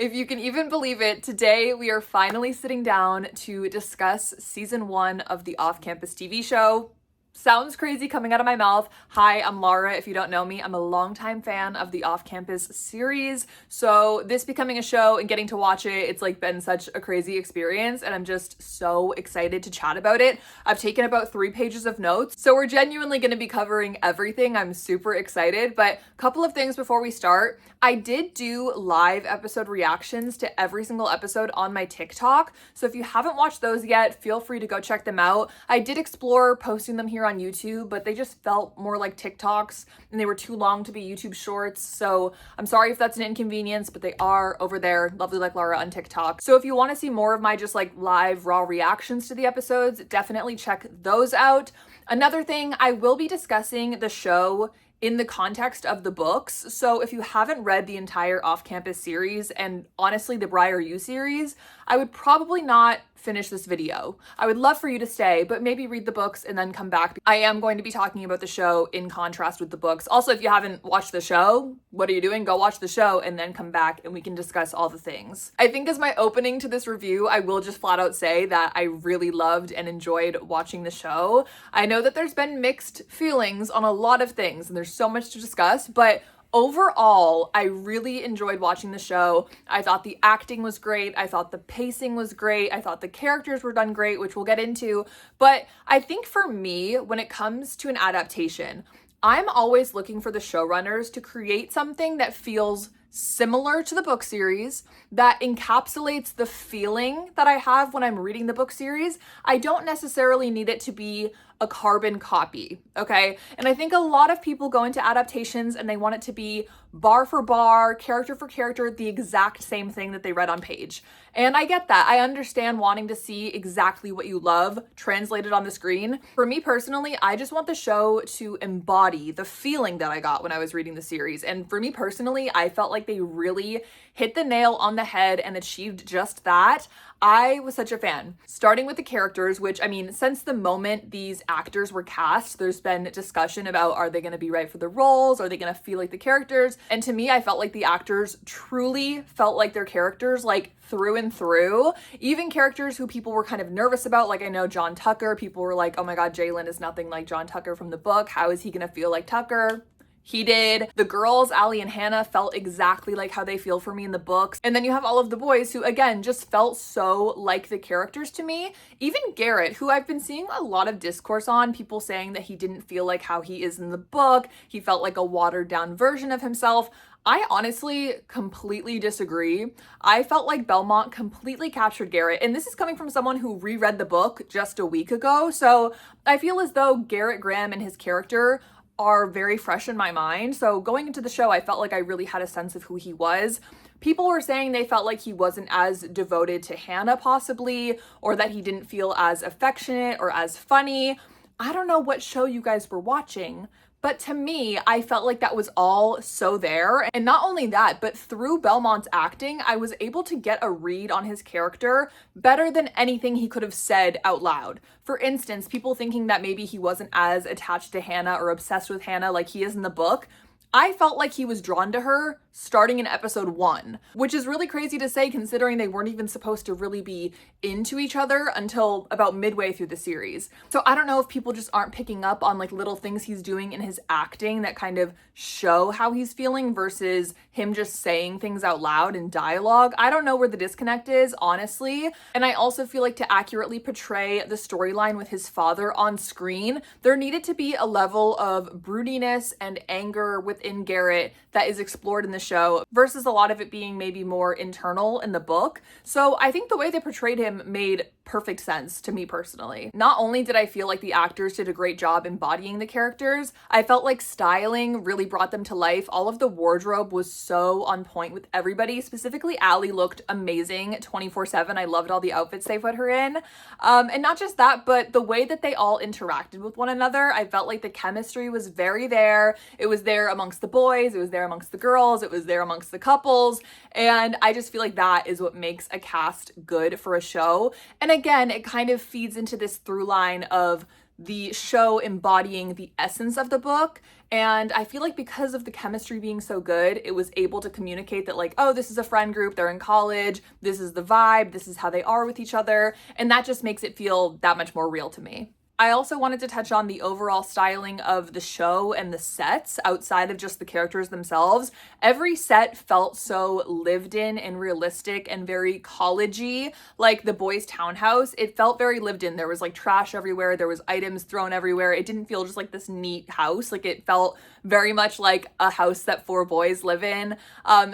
If you can even believe it, today we are finally sitting down to discuss season 1 of the off-campus TV show. Sounds crazy coming out of my mouth. Hi, I'm Laura. If you don't know me, I'm a longtime fan of the off-campus series. So this becoming a show and getting to watch it, it's like been such a crazy experience, and I'm just so excited to chat about it. I've taken about 3 pages of notes, so we're genuinely going to be covering everything. I'm super excited, but a couple of things before we start. I did do live episode reactions to every single episode on my TikTok, so if you haven't watched those yet, feel free to go check them out. I did explore posting them here on YouTube, but they just felt more like TikToks and they were too long to be YouTube shorts. So I'm sorry if that's an inconvenience, but they are over there, Lovely Like Laura on TikTok. So if you want to see more of my just like live raw reactions to the episodes, definitely check those out. Another thing, I will be discussing the show in the context of the books. So if you haven't read the entire off-campus series, and honestly the Briar U series, I would probably not finish this video. I would love for you to stay, but maybe read the books and then come back. I am going to be talking about the show in contrast with the books. Also, if you haven't watched the show, what are you doing? Go watch the show and then come back and we can discuss all the things. I think as my opening to this review, I will just flat out say that I really loved and enjoyed watching the show. I know that there's been mixed feelings on a lot of things and there's so much to discuss, but overall, I really enjoyed watching the show. I thought the acting was great. I thought the pacing was great. I thought the characters were done great, which we'll get into. But I think for me, when it comes to an adaptation, I'm always looking for the showrunners to create something that feels similar to the book series, that encapsulates the feeling that I have when I'm reading the book series. I don't necessarily need it to be a carbon copy, okay? And I think a lot of people go into adaptations and they want it to be bar for bar, character for character, the exact same thing that they read on page. And I get that. I understand wanting to see exactly what you love translated on the screen. For me personally, I just want the show to embody the feeling that I got when I was reading the series. And for me personally, I felt like they really hit the nail on the head and achieved just that. I was such a fan. Starting with the characters, which, I mean, since the moment these actors were cast, there's been discussion about, are they going to be right for the roles? Are they going to feel like the characters? And to me, I felt like the actors truly felt like their characters, like through and through. Even characters who people were kind of nervous about, like I know John Tucker, people were like, oh my God, Jalen is nothing like John Tucker from the book. How is he going to feel like Tucker? He did. The girls, Allie and Hannah, felt exactly like how they feel for me in the books. And then you have all of the boys who, again, just felt so like the characters to me. Even Garrett, who I've been seeing a lot of discourse on, people saying that he didn't feel like how he is in the book. He felt like a watered down version of himself. I honestly completely disagree. I felt like Belmont completely captured Garrett, and this is coming from someone who reread the book just a week ago. So I feel as though Garrett Graham and his character are very fresh in my mind. So going into the show, I felt like I really had a sense of who he was. People were saying they felt like he wasn't as devoted to Hannah possibly, or that he didn't feel as affectionate or as funny. I don't know what show you guys were watching, but to me, I felt like that was all so there. And not only that, but through Belmont's acting, I was able to get a read on his character better than anything he could have said out loud. For instance, people thinking that maybe he wasn't as attached to Hannah or obsessed with Hannah like he is in the book. I felt like he was drawn to her starting in episode 1, which is really crazy to say considering they weren't even supposed to really be into each other until about midway through the series. So I don't know if people just aren't picking up on like little things he's doing in his acting that kind of show how he's feeling versus him just saying things out loud in dialogue. I don't know where the disconnect is, honestly. And I also feel like to accurately portray the storyline with his father on screen, there needed to be a level of broodiness and anger within Garrett that is explored in the show versus a lot of it being maybe more internal in the book. So I think the way they portrayed him made perfect sense to me personally. Not only did I feel like the actors did a great job embodying the characters, I felt like styling really brought them to life. All of the wardrobe was so on point with everybody. Specifically, Allie looked amazing 24/7. I loved all the outfits they put her in. And not just that, but the way that they all interacted with one another, I felt like the chemistry was very there. It was there amongst the boys, it was there amongst the girls, it was there amongst the couples. And I just feel like that is what makes a cast good for a show. And again, it kind of feeds into this through line of the show embodying the essence of the book And I feel like because of the chemistry being so good, it was able to communicate that like, oh, this is a friend group, they're in college, this is the vibe, this is how they are with each other. And that just makes it feel that much more real to me. I also wanted to touch on the overall styling of the show and the sets outside of just the characters themselves. Every set felt so lived in and realistic and very college-y, like the boys' townhouse. It felt very lived in. There was like trash everywhere. There was items thrown everywhere. It didn't feel just like this neat house. Like it felt very much like a house that 4 boys live in.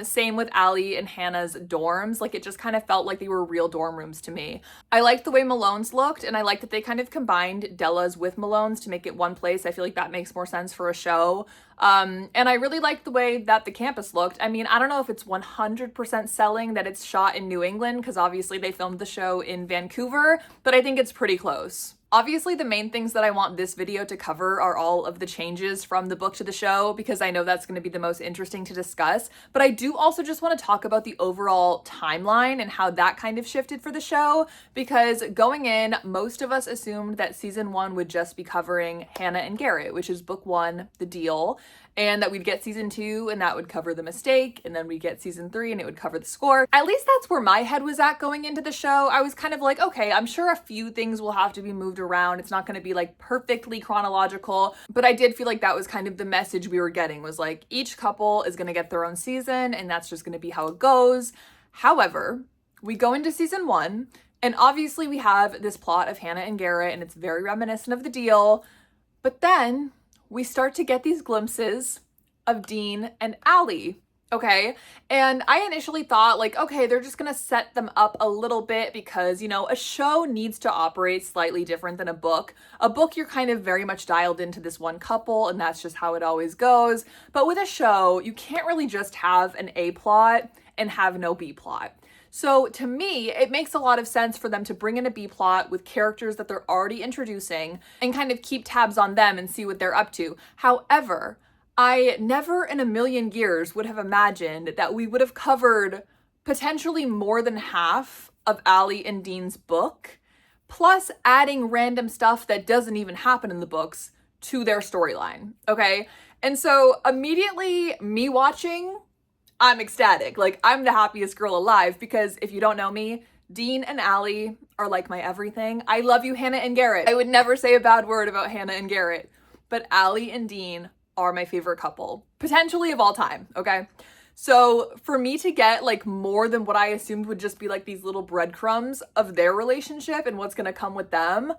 Same with Allie and Hannah's dorms. Like it just kind of felt like they were real dorm rooms to me. I liked the way Malone's looked, and I liked that they kind of combined Della's with Malone's to make it one place. I feel like that makes more sense for a show. And I really liked the way that the campus looked. I mean, I don't know if it's 100% selling that it's shot in New England, because obviously they filmed the show in Vancouver, but I think it's pretty close. Obviously, the main things that I want this video to cover are all of the changes from the book to the show, because I know that's going to be the most interesting to discuss. But I do also just want to talk about the overall timeline and how that kind of shifted for the show, because going in, most of us assumed that season 1 would just be covering Hannah and Garrett, which is book 1, The Deal, and that we'd get season 2 and that would cover the mistake, and then we'd get season 3 and it would cover the score. At least that's where my head was at going into the show. I was kind of like, okay, I'm sure a few things will have to be moved around. It's not going to be like perfectly chronological, but I did feel like that was kind of the message we were getting, was like each couple is going to get their own season and that's just going to be how it goes. However, we go into season 1 and obviously we have this plot of Hannah and Garrett and it's very reminiscent of The Deal, but then we start to get these glimpses of Dean and Allie, okay? And I initially thought like, okay, they're just gonna set them up a little bit because, you know, a show needs to operate slightly different than a book. A book, you're kind of very much dialed into this one couple and that's just how it always goes. But with a show, you can't really just have an A plot and have no B plot. So to me, it makes a lot of sense for them to bring in a B plot with characters that they're already introducing and kind of keep tabs on them and see what they're up to. However, I never in a million years would have imagined that we would have covered potentially more than half of Allie and Dean's book, plus adding random stuff that doesn't even happen in the books to their storyline, okay? And so immediately me watching, I'm ecstatic. Like, I'm the happiest girl alive, because if you don't know me, Dean and Allie are like my everything. I love you, Hannah and Garrett. I would never say a bad word about Hannah and Garrett, but Allie and Dean are my favorite couple, potentially of all time, okay? So for me to get like more than what I assumed would just be like these little breadcrumbs of their relationship and what's gonna come with them,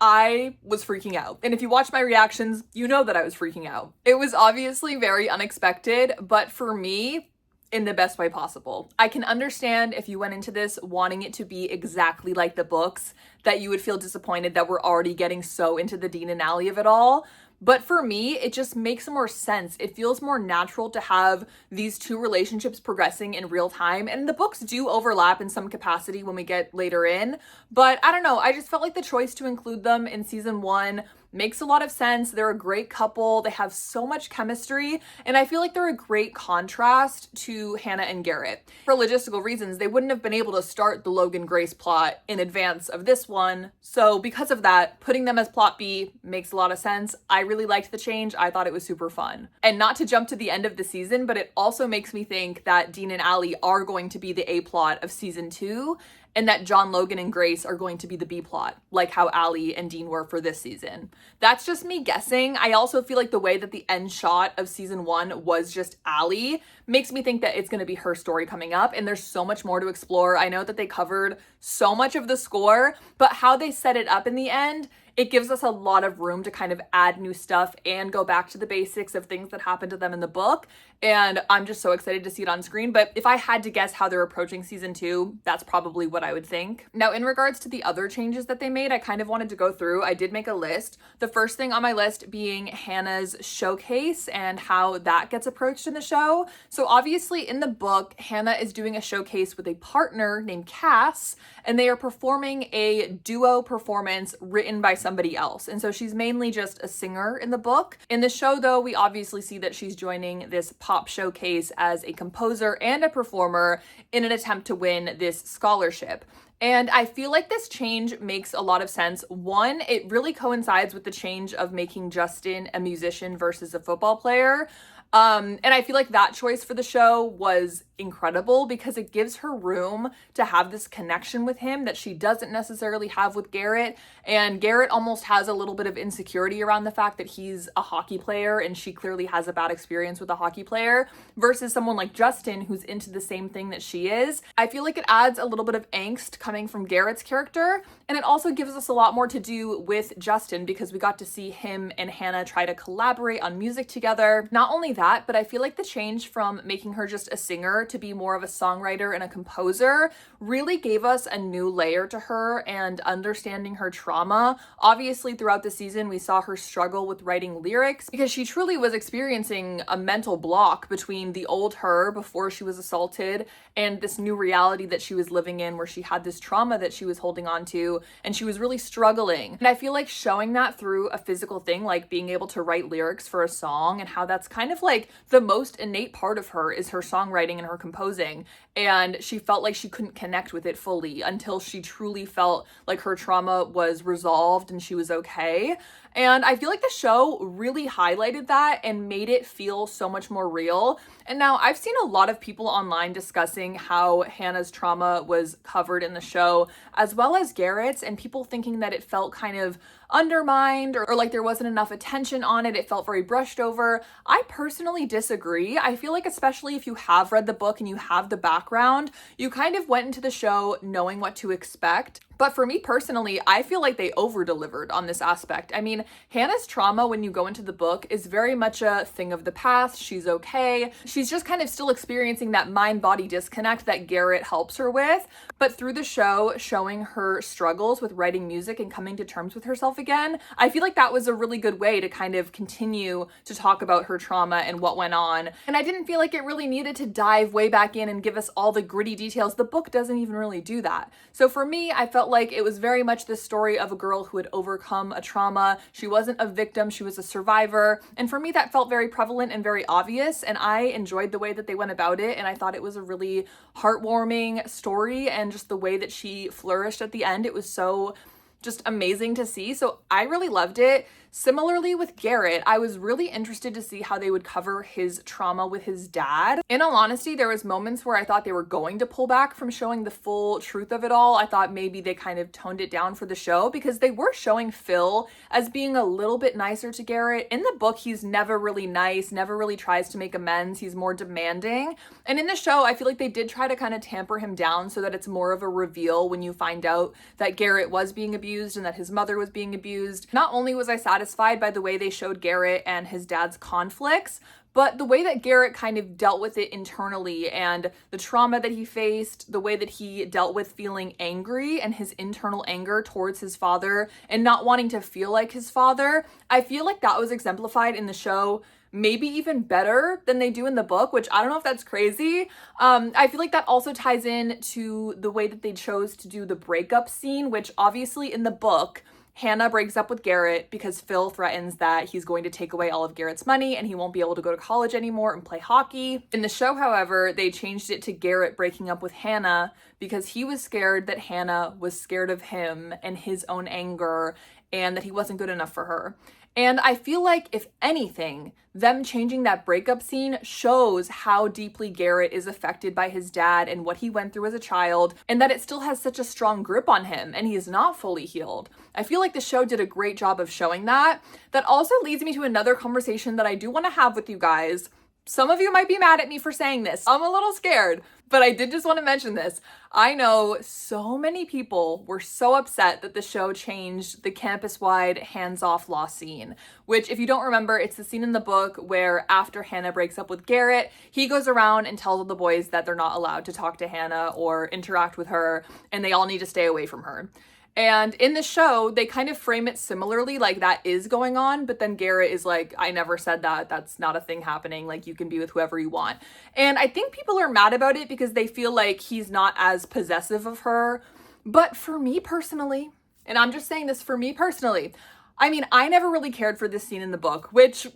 I was freaking out. And if you watch my reactions, you know that I was freaking out. It was obviously very unexpected, but for me, in the best way possible. I can understand if you went into this wanting it to be exactly like the books, that you would feel disappointed that we're already getting so into the Dean and Allie of it all. But for me, it just makes more sense. It feels more natural to have these two relationships progressing in real time. And the books do overlap in some capacity when we get later in. But I don't know, I just felt like the choice to include them in season 1 makes a lot of sense. They're a great couple. They have so much chemistry. And I feel like they're a great contrast to Hannah and Garrett. For logistical reasons, they wouldn't have been able to start the Logan Grace plot in advance of this one. So because of that, putting them as plot B makes a lot of sense. I really liked the change. I thought it was super fun. And not to jump to the end of the season, but it also makes me think that Dean and Allie are going to be the A plot of season 2. And that John, Logan, and Grace are going to be the B plot, like how Allie and Dean were for this season. That's just me guessing. I also feel like the way that the end shot of season 1 was just Allie makes me think that it's going to be her story coming up, and there's so much more to explore. I know that they covered so much of the score, but how they set it up in the end, it gives us a lot of room to kind of add new stuff and go back to the basics of things that happened to them in the book. And I'm just so excited to see it on screen. But if I had to guess how they're approaching season 2, that's probably what I would think. Now, in regards to the other changes that they made, I kind of wanted to go through. I did make a list. The first thing on my list being Hannah's showcase and how that gets approached in the show. So obviously in the book, Hannah is doing a showcase with a partner named Cass, and they are performing a duo performance written by someone somebody else. And so she's mainly just a singer in the book. In the show, though, we obviously see that she's joining this pop showcase as a composer and a performer in an attempt to win this scholarship. And I feel like this change makes a lot of sense. One, it really coincides with the change of making Justin a musician versus a football player. And I feel like that choice for the show was incredible because it gives her room to have this connection with him that she doesn't necessarily have with Garrett. And Garrett almost has a little bit of insecurity around the fact that he's a hockey player and she clearly has a bad experience with a hockey player versus someone like Justin who's into the same thing that she is. I feel like it adds a little bit of angst coming from Garrett's character, and it also gives us a lot more to do with Justin because we got to see him and Hannah try to collaborate on music together. Not only that, but I feel like the change from making her just a singer to be more of a songwriter and a composer really gave us a new layer to her and understanding her trauma. Obviously, throughout the season, we saw her struggle with writing lyrics because she truly was experiencing a mental block between the old her before she was assaulted and this new reality that she was living in where she had this trauma that she was holding on to and she was really struggling. And I feel like showing that through a physical thing, like being able to write lyrics for a song and how that's kind of like the most innate part of her is her songwriting and her composing. And she felt like she couldn't connect with it fully until she truly felt like her trauma was resolved and she was okay. And I feel like the show really highlighted that and made it feel so much more real. And now I've seen a lot of people online discussing how Hannah's trauma was covered in the show, as well as Garrett's, and people thinking that it felt kind of undermined or like there wasn't enough attention on it. It felt very brushed over. I personally disagree. I feel like especially if you have read the book and you have the background, you kind of went into the show knowing what to expect. But for me personally, I feel like they over-delivered on this aspect. I mean, Hannah's trauma when you go into the book is very much a thing of the past. She's okay. She's just kind of still experiencing that mind-body disconnect that Garrett helps her with. But through the show, showing her struggles with writing music and coming to terms with herself again, I feel like that was a really good way to kind of continue to talk about her trauma and what went on. And I didn't feel like it really needed to dive way back in and give us all the gritty details. The book doesn't even really do that. So for me, I felt like it was very much the story of a girl who had overcome a trauma. She wasn't a victim, she was a survivor. And for me, that felt very prevalent and very obvious. And I enjoyed the way that they went about it. And I thought it was a really heartwarming story. And just the way that she flourished at the end, it was so just amazing to see. So I really loved it. Similarly with Garrett, I was really interested to see how they would cover his trauma with his dad. In all honesty, there was moments where I thought they were going to pull back from showing the full truth of it all. I thought maybe they kind of toned it down for the show because they were showing Phil as being a little bit nicer to Garrett. In the book, he's never really nice, never really tries to make amends. He's more demanding. And in the show, I feel like they did try to kind of tamper him down so that it's more of a reveal when you find out that Garrett was being abused and that his mother was being abused. Not only was I satisfied by the way they showed Garrett and his dad's conflicts, but the way that Garrett kind of dealt with it internally and the trauma that he faced, the way that he dealt with feeling angry and his internal anger towards his father and not wanting to feel like his father, I feel like that was exemplified in the show maybe even better than they do in the book, which I don't know if that's crazy. I feel like that also ties in to the way that they chose to do the breakup scene, which obviously in the book, Hannah breaks up with Garrett because Phil threatens that he's going to take away all of Garrett's money and he won't be able to go to college anymore and play hockey. In the show, however, they changed it to Garrett breaking up with Hannah because he was scared that Hannah was scared of him and his own anger and that he wasn't good enough for her. And I feel like, if anything, them changing that breakup scene shows how deeply Garrett is affected by his dad and what he went through as a child, and that it still has such a strong grip on him, and he is not fully healed. I feel like the show did a great job of showing that. That also leads me to another conversation that I do want to have with you guys. Some of you might be mad at me for saying this. I'm a little scared, but I did just want to mention this. I know so many people were so upset that the show changed the campus-wide hands-off law scene, which, if you don't remember, it's the scene in the book where after Hannah breaks up with Garrett, he goes around and tells all the boys that they're not allowed to talk to Hannah or interact with her, and they all need to stay away from her. And in the show, they kind of frame it similarly, like that is going on, but then Garrett is like, I never said that. That's not a thing happening. Like, you can be with whoever you want. And I think people are mad about it because they feel like he's not as possessive of her. But for me personally, and I'm just saying this for me personally. I mean, I never really cared for this scene in the book, which,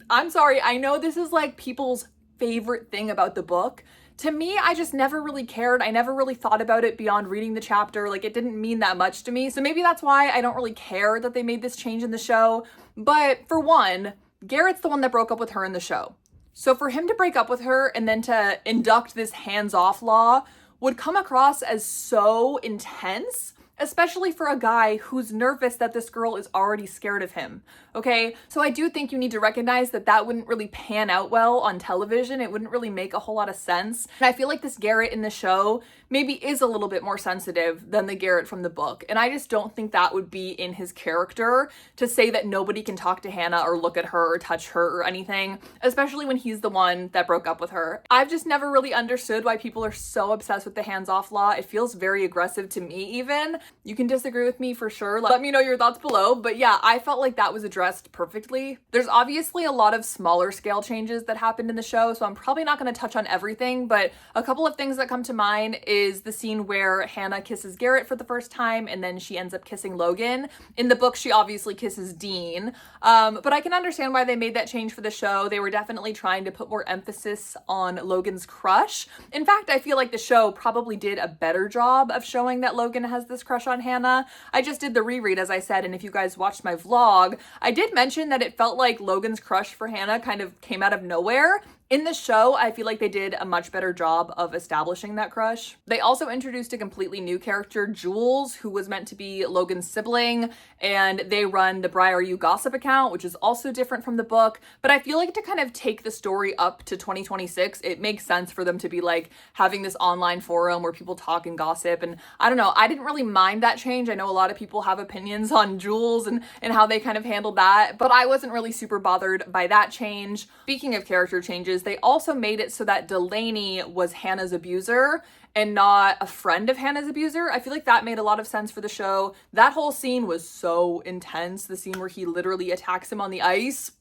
I'm sorry, I know this is like people's favorite thing about the book. To me, I just never really cared. I never really thought about it beyond reading the chapter. Like, it didn't mean that much to me. So maybe that's why I don't really care that they made this change in the show. But for one, Garrett's the one that broke up with her in the show. So for him to break up with her and then to induct this hands-off law would come across as so intense, especially for a guy who's nervous that this girl is already scared of him, okay? So I do think you need to recognize that that wouldn't really pan out well on television. It wouldn't really make a whole lot of sense. And I feel like this Garrett in the show maybe is a little bit more sensitive than the Garrett from the book. And I just don't think that would be in his character to say that nobody can talk to Hannah or look at her or touch her or anything, especially when he's the one that broke up with her. I've just never really understood why people are so obsessed with the hands-off law. It feels very aggressive to me even. You can disagree with me for sure. Let me know your thoughts below. But yeah, I felt like that was addressed perfectly. There's obviously a lot of smaller scale changes that happened in the show, so I'm probably not going to touch on everything, but a couple of things that come to mind is the scene where Hannah kisses Garrett for the first time and then she ends up kissing Logan. In the book, she obviously kisses Dean, but I can understand why they made that change for the show. They were definitely trying to put more emphasis on Logan's crush. In fact, I feel like the show probably did a better job of showing that Logan has this crush on Hannah. I just did the reread, as I said, and if you guys watched my vlog, I did mention that it felt like Logan's crush for Hannah kind of came out of nowhere. In the show, I feel like they did a much better job of establishing that crush. They also introduced a completely new character, Jules, who was meant to be Logan's sibling, and they run the Briar U Gossip account, which is also different from the book. But I feel like to kind of take the story up to 2026, it makes sense for them to be like having this online forum where people talk and gossip. And I don't know, I didn't really mind that change. I know a lot of people have opinions on Jules and how they kind of handled that, but I wasn't really super bothered by that change. Speaking of character changes, they also made it so that Delaney was Hannah's abuser and not a friend of Hannah's abuser. I feel like that made a lot of sense for the show. That whole scene was so intense. The scene where he literally attacks him on the ice.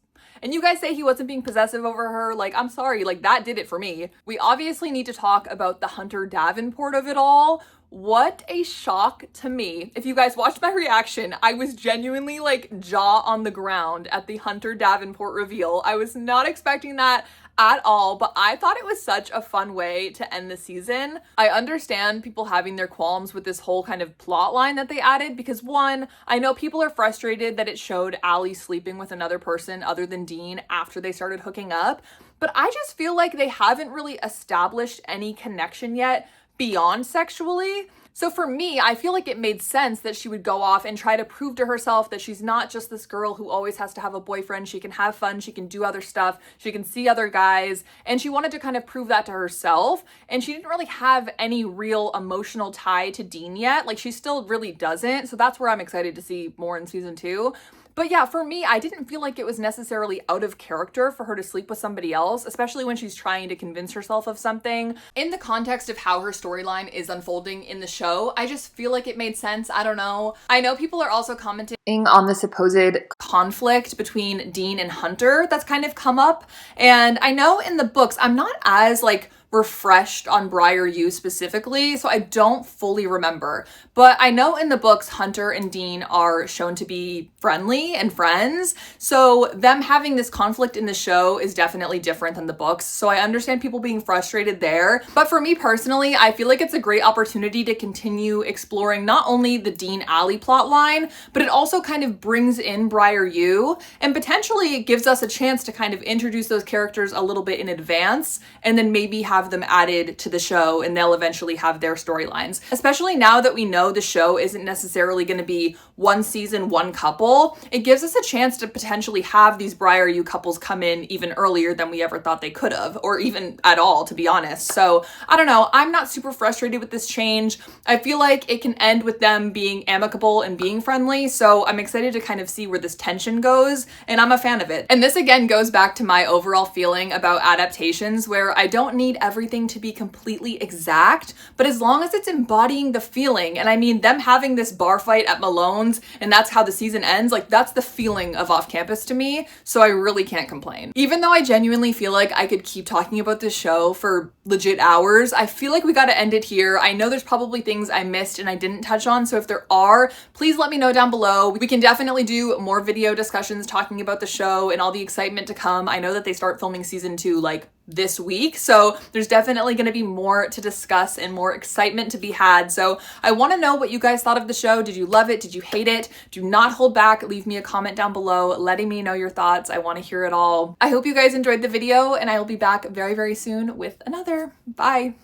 And you guys say he wasn't being possessive over her. Like, I'm sorry, like that did it for me. We obviously need to talk about the Hunter Davenport of it all. What a shock to me. If you guys watched my reaction, I was genuinely like jaw on the ground at the Hunter Davenport reveal. I was not expecting that at all, but I thought it was such a fun way to end the season. I understand people having their qualms with this whole kind of plot line that they added because one, I know people are frustrated that it showed Allie sleeping with another person other than Dean after they started hooking up, but I just feel like they haven't really established any connection yet beyond sexually. So for me, I feel like it made sense that she would go off and try to prove to herself that she's not just this girl who always has to have a boyfriend. She can have fun, she can do other stuff, she can see other guys, and she wanted to kind of prove that to herself. And she didn't really have any real emotional tie to Dean yet. Like, she still really doesn't. So that's where I'm excited to see more in season 2. But yeah, for me, I didn't feel like it was necessarily out of character for her to sleep with somebody else, especially when she's trying to convince herself of something. In the context of how her storyline is unfolding in the show, I just feel like it made sense. I don't know. I know people are also commenting on the supposed conflict between Dean and Hunter that's kind of come up. And I know in the books, I'm not as like refreshed on Briar U specifically, so I don't fully remember. But I know in the books, Hunter and Dean are shown to be friendly and friends, so them having this conflict in the show is definitely different than the books, so I understand people being frustrated there. But for me personally, I feel like it's a great opportunity to continue exploring not only the Dean Allie plotline, but it also kind of brings in Briar U, and potentially it gives us a chance to kind of introduce those characters a little bit in advance, and then maybe have them added to the show and they'll eventually have their storylines. Especially now that we know the show isn't necessarily going to be one season, one couple, it gives us a chance to potentially have these Briar U couples come in even earlier than we ever thought they could have, or even at all, to be honest. So I don't know, I'm not super frustrated with this change. I feel like it can end with them being amicable and being friendly, so I'm excited to kind of see where this tension goes, and I'm a fan of it. And this again goes back to my overall feeling about adaptations, where I don't need everything to be completely exact, but as long as it's embodying the feeling, and I mean them having this bar fight at Malone's and that's how the season ends, like that's the feeling of Off Campus to me, so I really can't complain. Even though I genuinely feel like I could keep talking about this show for legit hours, I feel like we gotta end it here. I know there's probably things I missed and I didn't touch on, so if there are, please let me know down below. We can definitely do more video discussions talking about the show and all the excitement to come. I know that they start filming season 2 like this week, so there's definitely going to be more to discuss and more excitement to be had. So I want to know what you guys thought of the show. Did you love it? Did you hate it? Do not hold back. Leave me a comment down below letting me know your thoughts. I want to hear it all. I hope you guys enjoyed the video, and I will be back very, very soon with another. Bye.